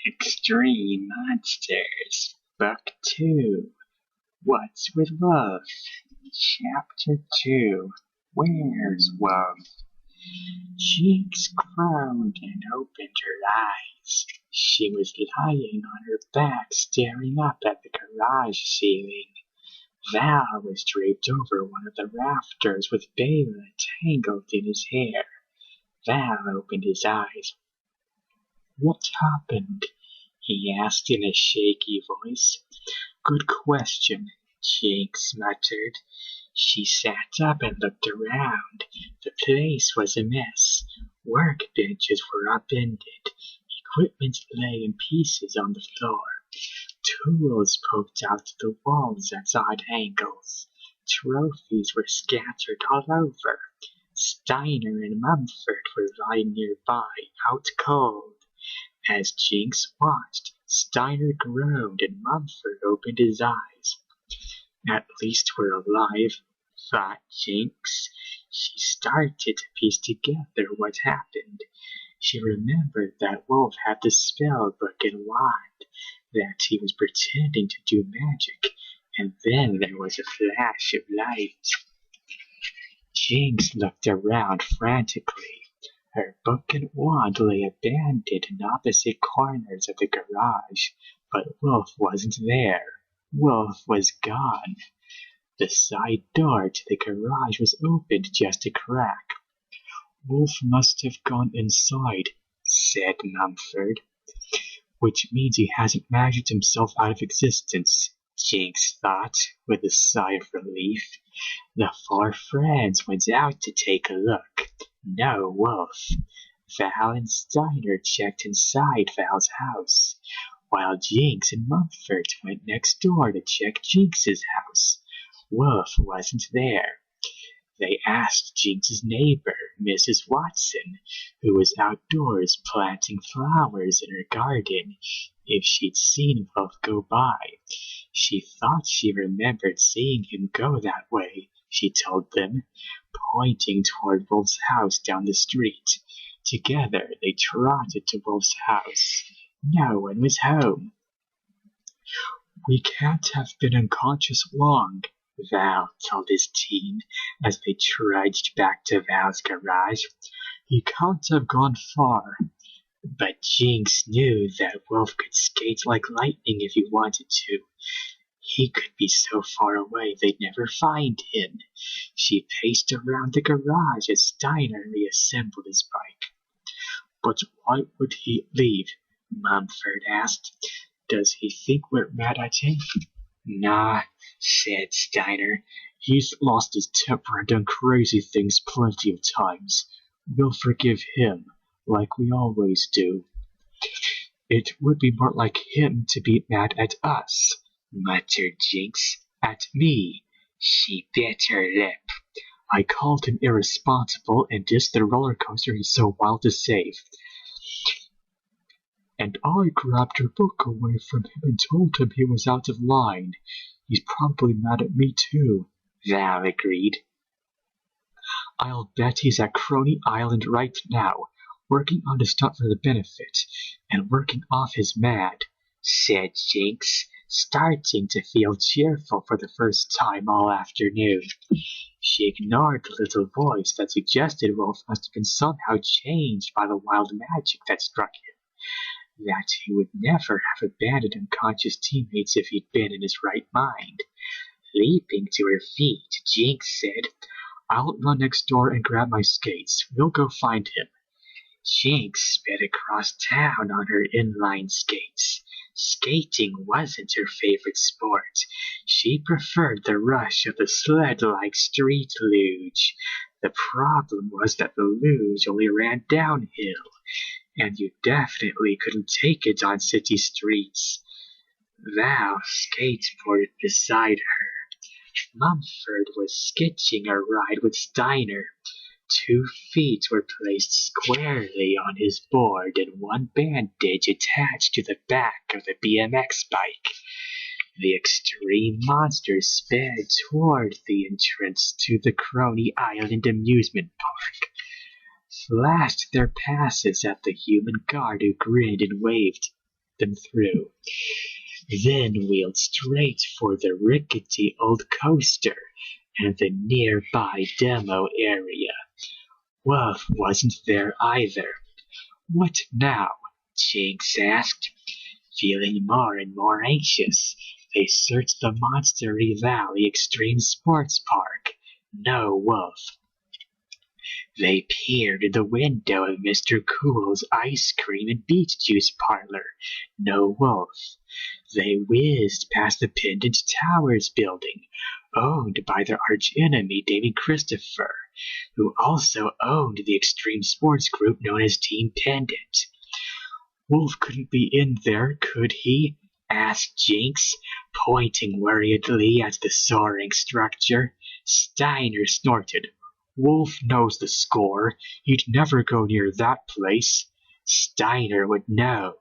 Extreme Monsters, Book 2. What's with Wulf? Chapter 2. Where's Wulf? Jinx groaned and opened her eyes. She was lying on her back, staring up at the garage ceiling. Val was draped over one of the rafters with Bela tangled in his hair. Val opened his eyes. "What happened?" he asked in a shaky voice. "Good question," Jinx muttered. She sat up and looked around. The place was a mess. Workbenches were upended. Equipment lay in pieces on the floor. Tools poked out to the walls at odd angles. Trophies were scattered all over. Steiner and Mumford were lying nearby, out cold. As Jinx watched, Steiner groaned and Mumford opened his eyes. "At least we're alive," thought Jinx. She started to piece together what happened. She remembered that Wulf had the spell book and wand, that he was pretending to do magic, and then there was a flash of light. Jinx looked around frantically. Her book and wand lay abandoned in opposite corners of the garage, but Wulf wasn't there. Wulf was gone. The side door to the garage was opened just a crack. "Wulf must have gone inside," said Mumford. "Which means he hasn't magicked himself out of existence," Jinx thought, with a sigh of relief. The four friends went out to take a look. No Wulf. Val and Steiner checked inside Val's house, while Jinx and Mumford went next door to check Jinx's house. Wulf wasn't there. They asked Jinx's neighbor, Mrs. Watson, who was outdoors planting flowers in her garden, if she'd seen Wulf go by. She thought she remembered seeing him go that way, she told them, pointing toward Wulf's house down the street. Together they trotted to Wulf's house. No one was home. "We can't have been unconscious long," Val told his team as they trudged back to Val's garage. "He can't have gone far." But Jinx knew that Wulf could skate like lightning if he wanted to. He could be so far away they'd never find him. She paced around the garage as Steiner reassembled his bike. "But why would he leave?" Mumford asked. "Does he think we're mad at him?" "Nah," said Steiner. "He's lost his temper and done crazy things plenty of times. We'll forgive him, like we always do." "It would be more like him to be mad at us," muttered Jinx. "At me." She bit her lip. "I called him irresponsible and dissed the roller coaster he's so wild to save. And I grabbed your book away from him and told him he was out of line. He's probably mad at me too," Val agreed. "I'll bet he's at Crony Island right now, working on his stuff for the benefit, and working off his mad," said Jinx, starting to feel cheerful for the first time all afternoon. She ignored the little voice that suggested Wulf must have been somehow changed by the wild magic that struck him, that he would never have abandoned unconscious teammates if he'd been in his right mind. Leaping to her feet, Jinx said, "I'll run next door and grab my skates. We'll go find him." Jinx sped across town on her inline skates. Skating wasn't her favorite sport. She preferred the rush of the sled-like street luge. The problem was that the luge only ran downhill, and you definitely couldn't take it on city streets. Val skateboarded beside her. Mumford was sketching a ride with Steiner. 2 feet were placed squarely on his board and one bandage attached to the back of the BMX bike. The extreme monsters sped toward the entrance to the Crony Island amusement park, flashed their passes at the human guard who grinned and waved. them through, then wheeled straight for the rickety old coaster and the nearby demo area. Wulf wasn't there either. What now? Jinx asked. Feeling more and more anxious, they searched the Monstery Valley Extreme Sports Park. No Wulf. They peered in the window of Mr. Cool's ice cream and beet juice parlor. No Wulf. They whizzed past the Pendant Towers building, owned by their arch-enemy Damon Christopher, who also owned the extreme sports group known as Team Pendant. Wulf couldn't be in there, could he? Asked Jinx, pointing worriedly at the soaring structure. Steiner snorted. Wulf knows the score. He'd never go near that place. Steiner would know.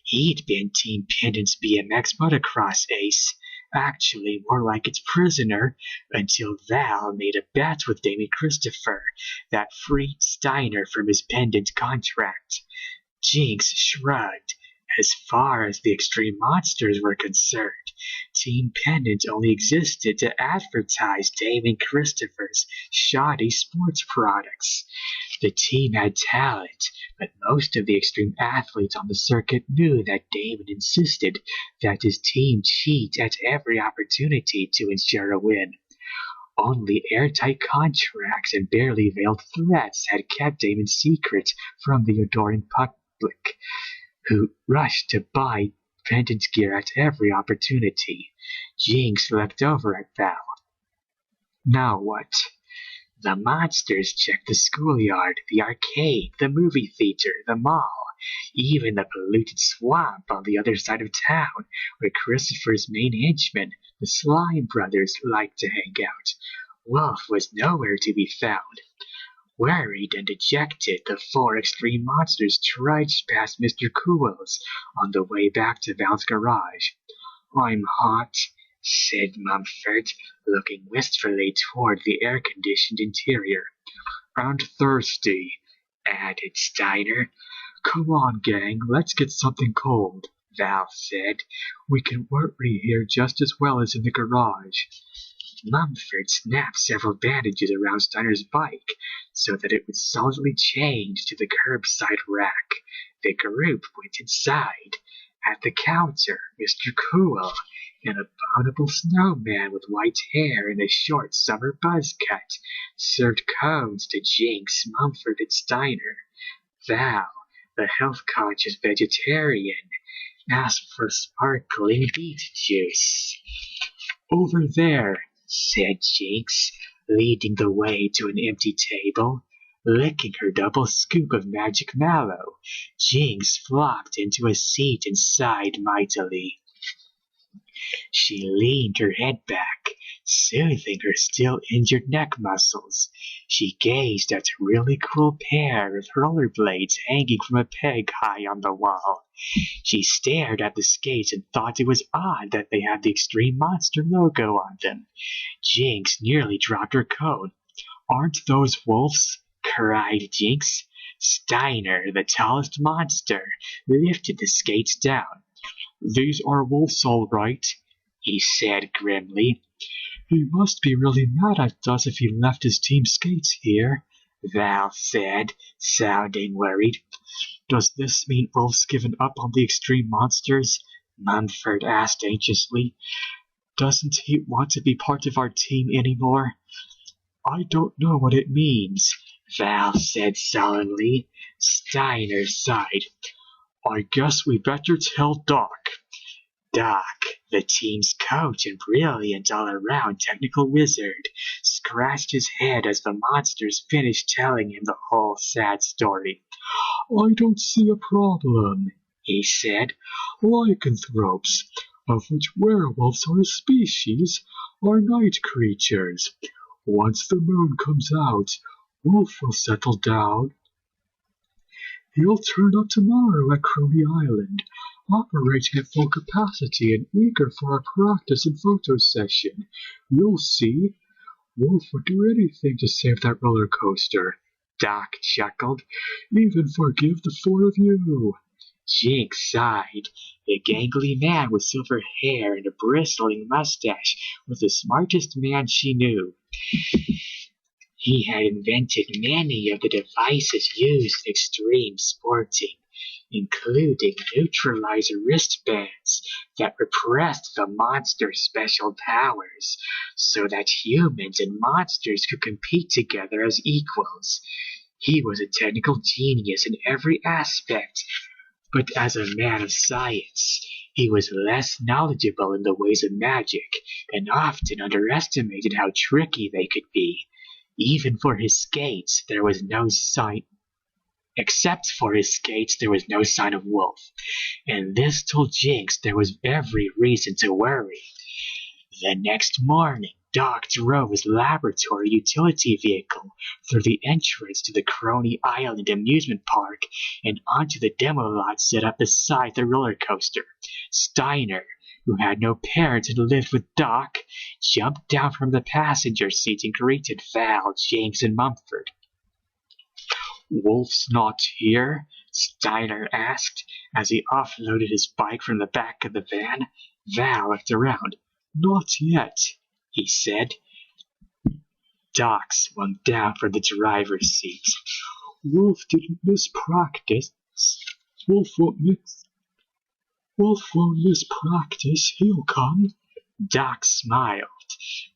He'd been Team Pendant's BMX motocross ace, actually more like its prisoner, until Val made a bet with Damon Christopher that freed Steiner from his Pendant contract. Jinx shrugged. As far as the extreme monsters were concerned, Team Pendant only existed to advertise Damon Christopher's shoddy sports products. The team had talent, but most of the extreme athletes on the circuit knew that Damon insisted that his team cheat at every opportunity to ensure a win. Only airtight contracts and barely veiled threats had kept Damon secret from the adoring public, who rushed to buy Pendant's gear at every opportunity. Jinx looked over at Val. Now what? The monsters checked the schoolyard, the arcade, the movie theater, the mall, even the polluted swamp on the other side of town, where Christopher's main henchmen, the Slime Brothers, liked to hang out. Wulf was nowhere to be found. Worried and dejected, the four extreme monsters trudged past Mr. Cool's on the way back to Val's garage. I'm hot, said Mumford, looking wistfully toward the air-conditioned interior. And thirsty, added Steiner. Come on, gang, let's get something cold, Val said. We can worry here just as well as in the garage. Mumford snapped several bandages around Steiner's bike so that it would solidly chained to the curbside rack. The group went inside. At the counter, Mr. Cool, an abominable snowman with white hair and a short summer buzz cut, served cones to Jinx, Mumford, and Steiner. Val, the health-conscious vegetarian, asked for sparkling beet juice. Over there, said Jinx, leading the way to an empty table. Licking her double scoop of magic mallow, Jinx flopped into a seat and sighed mightily. She leaned her head back, soothing her still injured neck muscles. She gazed at a really cool pair of rollerblades hanging from a peg high on the wall. She stared at the skates and thought it was odd that they had the Extreme Monster logo on them. Jinx nearly dropped her cone. Aren't those Wulf's? Cried Jinx. Steiner, the tallest monster, lifted the skates down. These are Wulf's all right, he said grimly. He must be really mad at us if he left his team skates here, Val said, sounding worried. Does this mean Wulf's given up on the extreme monsters? Mumford asked anxiously. Doesn't he want to be part of our team anymore? I don't know what it means, Val said sullenly. Steiner sighed. I guess we better tell Doc. Doc, the team's coach and brilliant all-around technical wizard, scratched his head as the monsters finished telling him the whole sad story. I don't see a problem, he said. Lycanthropes, of which werewolves are a species, are night creatures. Once the moon comes out, Wulf will settle down. He'll turn up tomorrow at Crowley Island, operating at full capacity and eager for a practice and photo session. You'll see. Wulf would do anything to save that roller coaster. Doc chuckled. Even forgive the four of you. Jinx sighed. A gangly man with silver hair and a bristling mustache was the smartest man she knew. He had invented many of the devices used in extreme sporting, including neutralizer wristbands that repressed the monster's special powers, so that humans and monsters could compete together as equals. He was a technical genius in every aspect, but as a man of science, he was less knowledgeable in the ways of magic, and often underestimated how tricky they could be. Even for his skates, there was no sign. Except for his skates, there was no sign of Wulf, and this told Jinx there was every reason to worry. The next morning, Doc drove his laboratory utility vehicle through the entrance to the Crony Island amusement park and onto the demo lot set up beside the roller coaster. Steiner, who had no parents and lived with Doc, jumped down from the passenger seat and greeted Val, James, and Mumford. "Wolf's not here?" Steiner asked as he offloaded his bike from the back of the van. Val looked around. "Not yet," he said. Doc swung down from the driver's seat. "Wulf didn't miss practice. Wulf won't miss practice. He'll come." Doc smiled.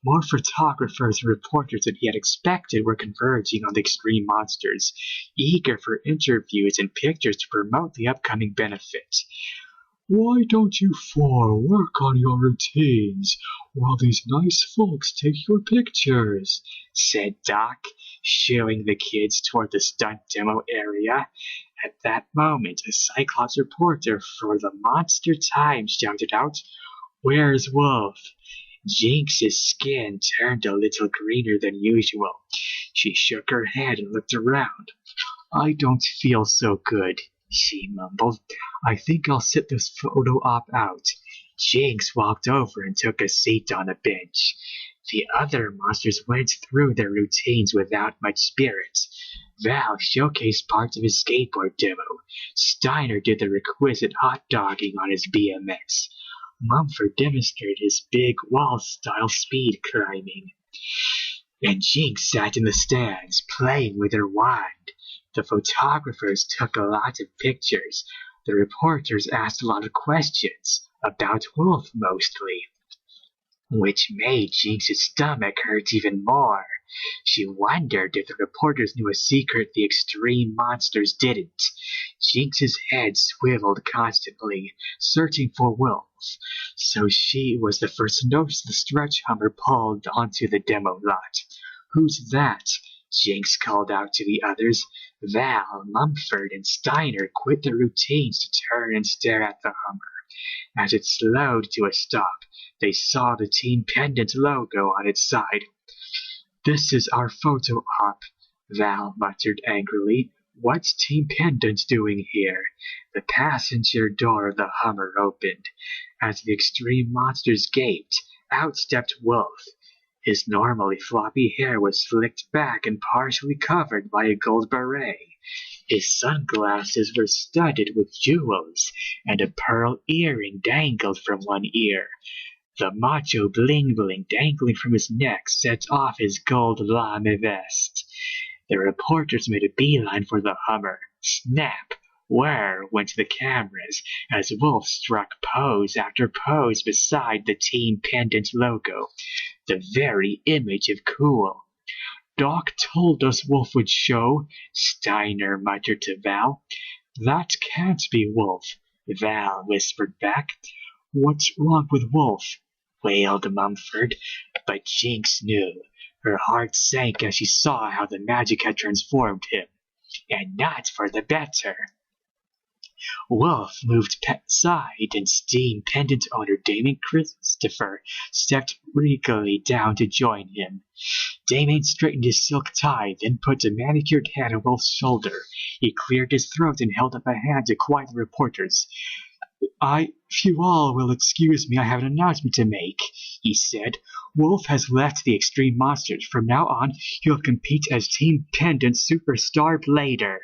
More photographers and reporters than he had expected were converging on the extreme monsters, eager for interviews and pictures to promote the upcoming benefit. "Why don't you four work on your routines while these nice folks take your pictures?" said Doc, shooing the kids toward the stunt demo area. At that moment, a Cyclops reporter for the Monster Times shouted out, "Where's Wulf?" Jinx's skin turned a little greener than usual. She shook her head and looked around. "I don't feel so good," she mumbled. "I think I'll sit this photo op out." Jinx walked over and took a seat on a bench. The other monsters went through their routines without much spirit. Val showcased parts of his skateboard demo. Steiner did the requisite hot dogging on his BMX. Mumford demonstrated his big wall-style speed climbing. And Jinx sat in the stands, playing with her wand. The photographers took a lot of pictures. The reporters asked a lot of questions, about Wulf mostly, which made Jinx's stomach hurt even more. She wondered if the reporters knew a secret the extreme monsters didn't. Jinx's head swiveled constantly, searching for Wulf, so she was the first to notice the stretch Hummer pulled onto the demo lot. "Who's that?" Jinx called out to the others. Val, Mumford, and Steiner quit their routines to turn and stare at the Hummer. As it slowed to a stop, they saw the Team Pendant logo on its side. "This is our photo op," Val muttered angrily. "What's Team Pendant doing here?" The passenger door of the Hummer opened. As the extreme monsters gaped, out stepped Wulf. His normally floppy hair was slicked back and partially covered by a gold beret. His sunglasses were studded with jewels, and a pearl earring dangled from one ear. The macho bling-bling dangling from his neck set off his gold lame vest. The reporters made a beeline for the Hummer. Snap! Whir went the cameras as Wulf struck pose after pose beside the Team Pendant logo, the very image of cool. "Doc told us Wulf would show," Steiner muttered to Val. "That can't be Wulf," Val whispered back. "What's wrong with Wulf?" wailed Mumford, but Jinx knew. Her heart sank as she saw how the magic had transformed him, and not for the better. Wulf moved aside, and Team Pendant owner Damon Christopher stepped regally down to join him. Damon straightened his silk tie, then put a manicured hand on Wulf's shoulder. He cleared his throat and held up a hand to quiet the reporters. "If you all will excuse me, I have an announcement to make," he said. "Wulf has left the Extreme Monsters. From now on, he'll compete as Team Pendant Superstar Blader."